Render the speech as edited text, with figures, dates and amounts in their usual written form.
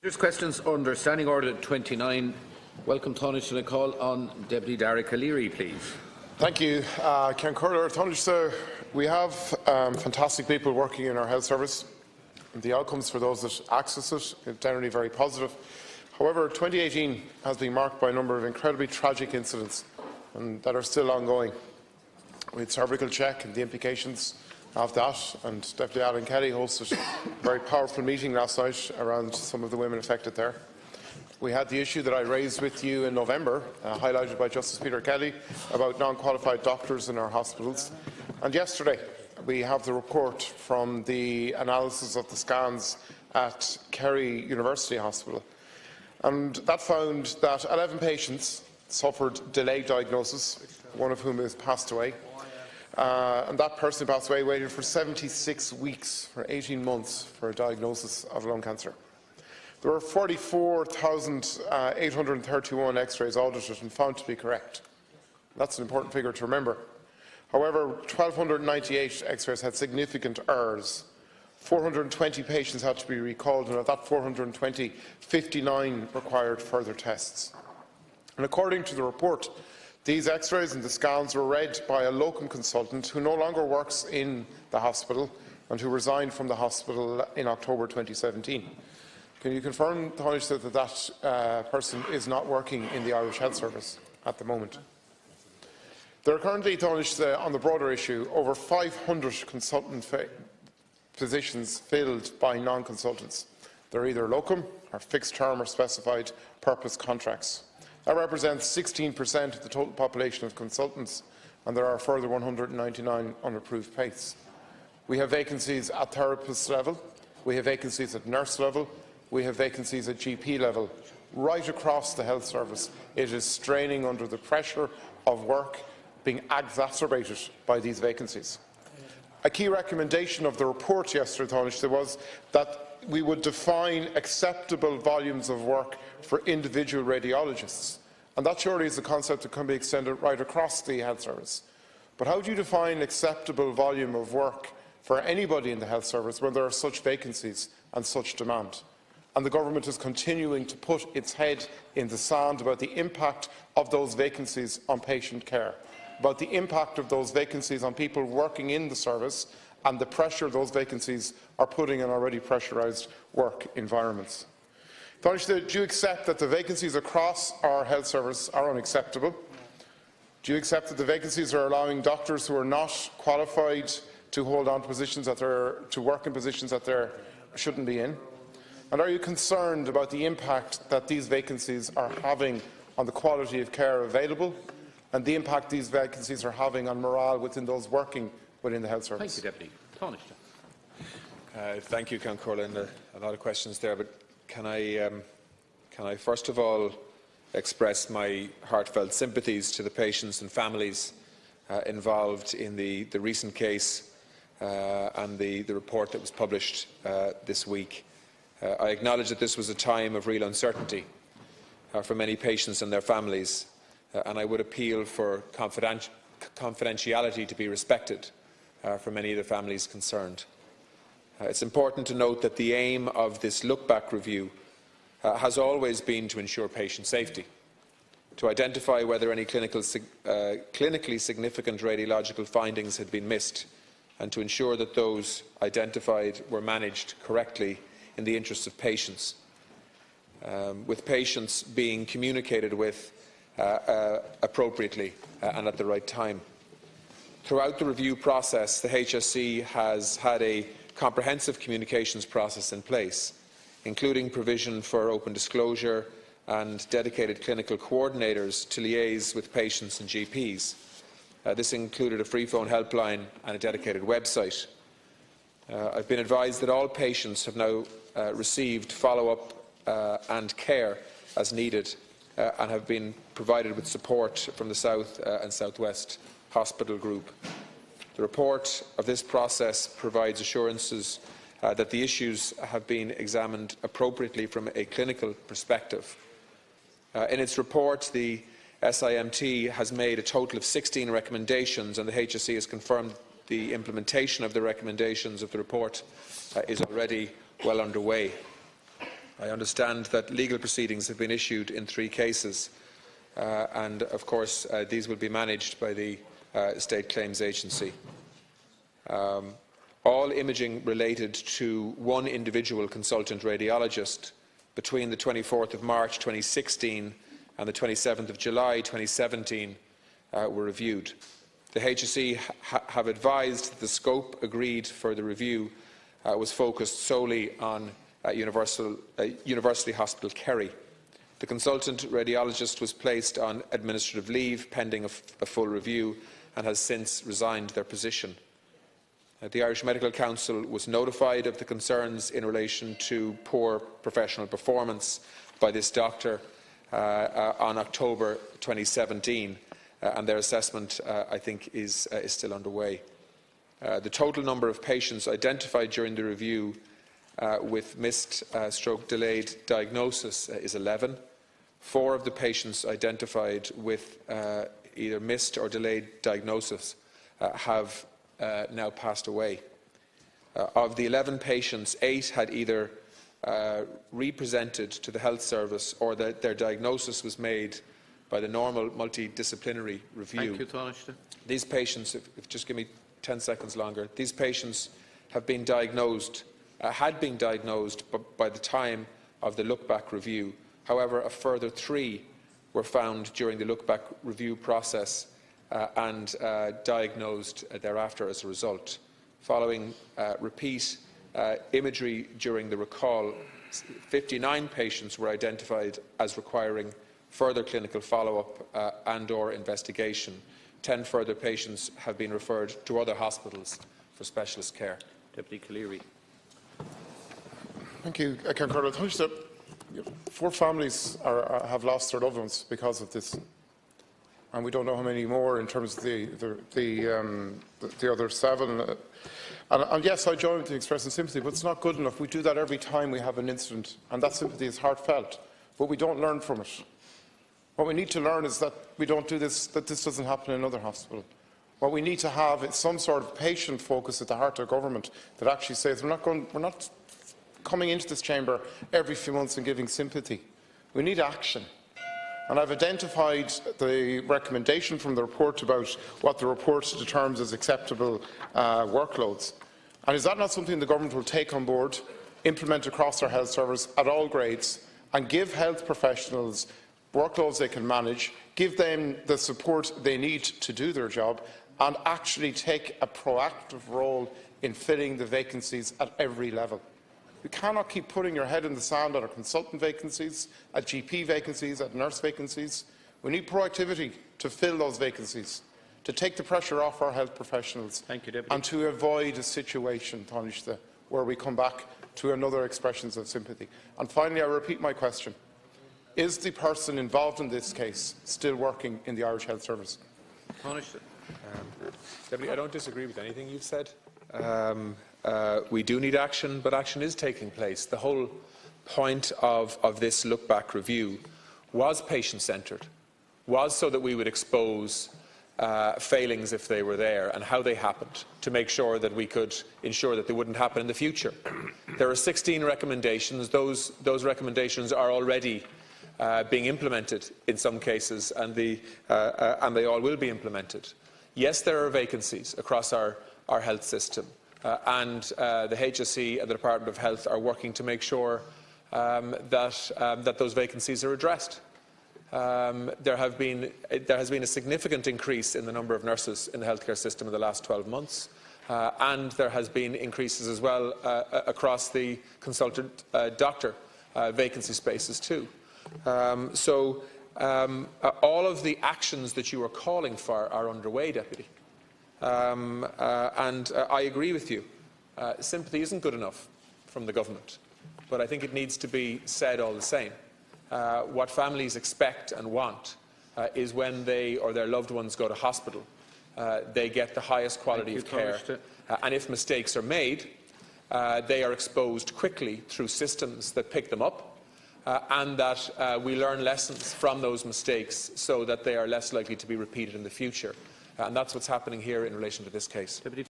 There's questions under Standing Order 29. Welcome, Tánaiste, to call on Deputy Dara Calleary, please. Thank you, Ceann Comhairle. Tánaiste, we have fantastic people working in our health service. The outcomes for those that access it are generally very positive. However, 2018 has been marked by a number of incredibly tragic incidents that are still ongoing. We had cervical check and the implications of that, and Deputy Alan Kelly hosted a very powerful meeting last night around some of the women affected there. We had the issue that I raised with you in November, highlighted by Justice Peter Kelly, about non-qualified doctors in our hospitals. And yesterday, we have the report from the analysis of the scans at Kerry University Hospital. And that found that 11 patients suffered delayed diagnosis, one of whom has passed away. And that person who passed away waited for 76 weeks, for 18 months, for a diagnosis of lung cancer. There were 44,831 X-rays audited and found to be correct. That's an important figure to remember. However, 1,298 X-rays had significant errors. 420 patients had to be recalled, and of that 420, 59 required further tests. And according to the report, these X-rays and the scans were read by a locum consultant who no longer works in the hospital and who resigned from the hospital in October 2017. Can you confirm, Tánaiste, that that person is not working in the Irish Health Service at the moment? There are currently, Tánaiste, on the broader issue, over 500 consultant positions filled by non-consultants. They're either locum or fixed-term or specified purpose contracts. That represents 16% of the total population of consultants, and there are a further 199 unapproved posts. We have vacancies at therapist level, we have vacancies at nurse level, we have vacancies at GP level. Right across the health service, it is straining under the pressure of work being exacerbated by these vacancies. A key recommendation of the report yesterday, Tánaiste, was that we would define acceptable volumes of work for individual radiologists. And that surely is a concept that can be extended right across the health service. But how do you define acceptable volume of work for anybody in the health service when there are such vacancies and such demand? And the government is continuing to put its head in the sand about the impact of those vacancies on patient care, about the impact of those vacancies on people working in the service and the pressure those vacancies are putting on already pressurised work environments. Tánaiste, do you accept that the vacancies across our health service are unacceptable? Do you accept that the vacancies are allowing doctors who are not qualified to hold on to positions to work in positions that they shouldn't be in? And are you concerned about the impact that these vacancies are having on the quality of care available and the impact these vacancies are having on morale within those working within the health service? Thank you, Deputy. Tánaiste. Thank you, Ceann Comhairle. A lot of questions there, but can I first of all express my heartfelt sympathies to the patients and families involved in the recent case and the report that was published this week. I acknowledge that this was a time of real uncertainty for many patients and their families, and I would appeal for confidentiality to be respected for many of the families concerned. It's important to note that the aim of this look-back review has always been to ensure patient safety, to identify whether any clinically significant radiological findings had been missed, and to ensure that those identified were managed correctly in the interests of patients, with patients being communicated with appropriately and at the right time. Throughout the review process, the HSE has had a comprehensive communications process in place, including provision for open disclosure and dedicated clinical coordinators to liaise with patients and GPs. This included a free phone helpline and a dedicated website. I've been advised that all patients have now received follow-up and care as needed and have been provided with support from the South and South West Hospital Group. The report of this process provides assurances that the issues have been examined appropriately from a clinical perspective. In its report, the SIMT has made a total of 16 recommendations, and the HSE has confirmed the implementation of the recommendations of the report is already well underway. I understand that legal proceedings have been issued in 3 cases, and of course these will be managed by the State Claims Agency. All imaging related to one individual consultant radiologist between the 24th of March 2016 and the 27th of July 2017 were reviewed. The HSE have advised that the scope agreed for the review was focused solely on University Hospital Kerry. The consultant radiologist was placed on administrative leave pending a full review and has since resigned their position. The Irish Medical Council was notified of the concerns in relation to poor professional performance by this doctor on October 2017, and their assessment, I think, is still underway. The total number of patients identified during the review with missed stroke delayed diagnosis is 11. 4 of the patients identified with either missed or delayed diagnosis have now passed away. Of the 11 patients, 8 had either represented to the health service or that their diagnosis was made by the normal multidisciplinary review. Thank you, Taoiseach. These patients, if just give me 10 seconds longer, these patients have been diagnosed, had been diagnosed by the time of the look-back review. However, a further 3 were found during the look-back review process and diagnosed thereafter as a result. Following repeat imagery during the recall, 59 patients were identified as requiring further clinical follow-up and/or investigation. 10 further patients have been referred to other hospitals for specialist care. Deputy Calleary. Thank you, Concordat. 4 families have lost their loved ones because of this, and we don't know how many more in terms of the other 7. And yes, I join with the expressing sympathy, but it's not good enough. We do that every time we have an incident, and that sympathy is heartfelt, but we don't learn from it. What we need to learn is that we don't do this, that this doesn't happen in another hospital. What we need to have is some sort of patient focus at the heart of government that actually says we're not coming into this chamber every few months and giving sympathy. We need action. And I've identified the recommendation from the report about what the report determines as acceptable workloads. And is that not something the government will take on board, implement across our health service at all grades, and give health professionals workloads they can manage, give them the support they need to do their job, and actually take a proactive role in filling the vacancies at every level? You cannot keep putting your head in the sand on our consultant vacancies, at GP vacancies, at nurse vacancies. We need proactivity to fill those vacancies, to take the pressure off our health professionals. Thank you, Deputy. And to avoid a situation, Taoiseach, where we come back to another expressions of sympathy. And finally, I repeat my question. Is the person involved in this case still working in the Irish Health Service? Taoiseach. Deputy, I don't disagree with anything you've said. We do need action, but action is taking place. The whole point of this look-back review was patient-centred, was so that we would expose failings if they were there and how they happened, to make sure that we could ensure that they wouldn't happen in the future. There are 16 recommendations. Those recommendations are already being implemented in some cases, and they all will be implemented. Yes, there are vacancies across our health system, and the HSE and the Department of Health are working to make sure that those vacancies are addressed. There has been a significant increase in the number of nurses in the healthcare system in the last 12 months, and there has been increases as well across the consultant doctor vacancy spaces too. So all of the actions that you are calling for are underway, Deputy. And I agree with you. Sympathy isn't good enough from the government, but I think it needs to be said all the same. What families expect and want is when they or their loved ones go to hospital, they get the highest quality of care. And if mistakes are made, they are exposed quickly through systems that pick them up, and that we learn lessons from those mistakes so that they are less likely to be repeated in the future. And that's what's happening here in relation to this case. Deputy